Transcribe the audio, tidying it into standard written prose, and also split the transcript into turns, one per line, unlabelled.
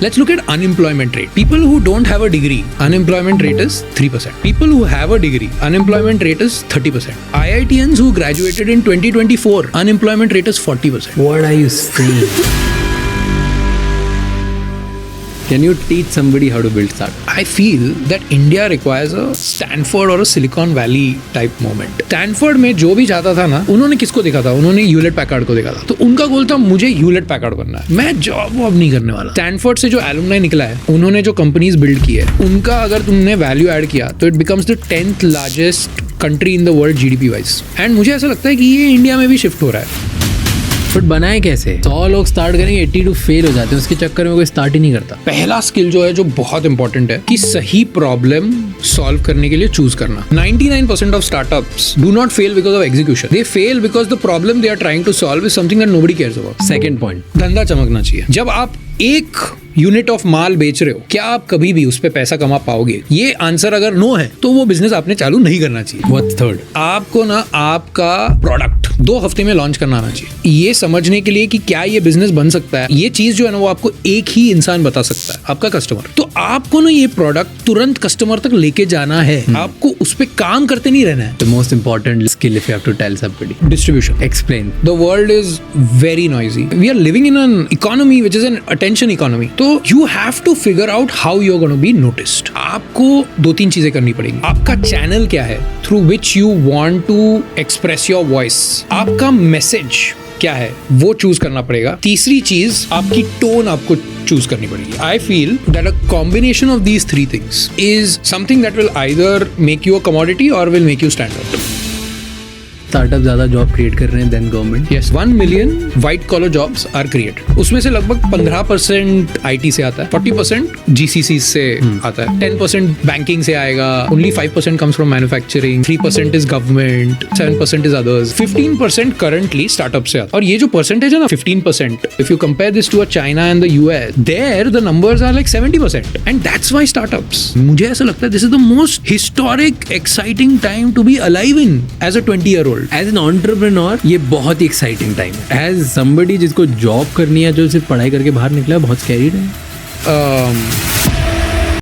Let's look at unemployment rate. People who don't have a degree, unemployment rate is 3%. People who have a degree, unemployment rate is 30%. IITians who graduated in 2024, unemployment rate is 40%.
What are you saying? Can you teach somebody how to build startup?
I feel that India requires a Stanford और a Silicon Valley type moment. Stanford में जो भी चाहता था ना, उन्होंने किसको देखा था? उन्होंने ह्यूलेट पैकार्ड को देखा था. तो उनका गोल था मुझे ह्यूलेट पैकार्ड बनना है. मैं जॉब वॉब नहीं करने वाला. स्टैनफोर्ड से जो एलुमनाई निकला है, उन्होंने जो कंपनीज बिल्ड की है, उनका अगर तुमने वैल्यू ऐड किया तो it becomes the 10th largest country in the world GDP wise. And मुझे ऐसा लगता है कि ये इंडिया में भी शिफ्ट हो रहा है.
बट बनाए कैसे? 100 लोग स्टार्ट करेंगे, 82 फेल हो जाते हैं, उसके चक्कर में कोई स्टार्ट ही नहीं करता.
पहला स्किल जो है जो बहुत इंपॉर्टेंट है कि सही प्रॉब्लम सॉल्व करने के लिए चूज करना. 99% of startups do not fail because of execution. They fail because the problem they are trying to solve is something that nobody cares about.
Second point,
धंधा चमकना चाहिए. जब आप एक यूनिट ऑफ माल बेच रहे हो, क्या आप कभी भी उस पे पैसा कमा पाओगे? ये आंसर अगर नो है तो वो बिजनेस आपने चालू नहीं करना चाहिए.
What's third?
आपको ना आपका प्रोडक्ट 2 हफ्ते में लॉन्च करना आना चाहिए. ये समझने के लिए कि क्या ये बिजनेस बन सकता है, ये चीज जो है ना वो आपको एक ही इंसान बता सकता है, आपका कस्टमर. तो आपको ना ये प्रोडक्ट तुरंत कस्टमर तक लेके जाना है. आपको उस पे काम करते नहीं रहना है.
The most important skill if you have to tell somebody.
Distribution.
Explain.
The world is very noisy. We are living in an economy which is an attention economy. तो you have to figure out how you're going to be noticed. आपको 2-3 चीजें करनी पड़ेगी. आपका channel क्या है through which you want to express your voice. आपका message क्या है वो चूज करना पड़ेगा. तीसरी चीज आपकी टोन आपको चूज करनी पड़ेगी. I feel that a combination of these 3 things is something that will either make you a commodity or will make you stand out.
Startup ज्यादा जॉब क्रिएट कर रहे हैं then government.
Yes, 1 million white collar jobs are created. उसमें से लगभग 15% IT से आता है, 40% GCC से आता है, 10% बैंकिंग से आएगा, only 5% comes from manufacturing, 3% is government, 7% is others, 15% currently startup से आता है. और ये जो परसेंटेज है ना 15%, if you compare this to China and the US, there the numbers are like 70%. And that's why startups, मुझे ऐसा लगता है this is the most historic exciting time to be alive in as a 20-year-old.
As an entrepreneur ये बहुत ही exciting time है. As somebody जिसको job करनी है, जो सिर्फ पढ़ाई करके बाहर निकला है, बहुत स्कैरी है.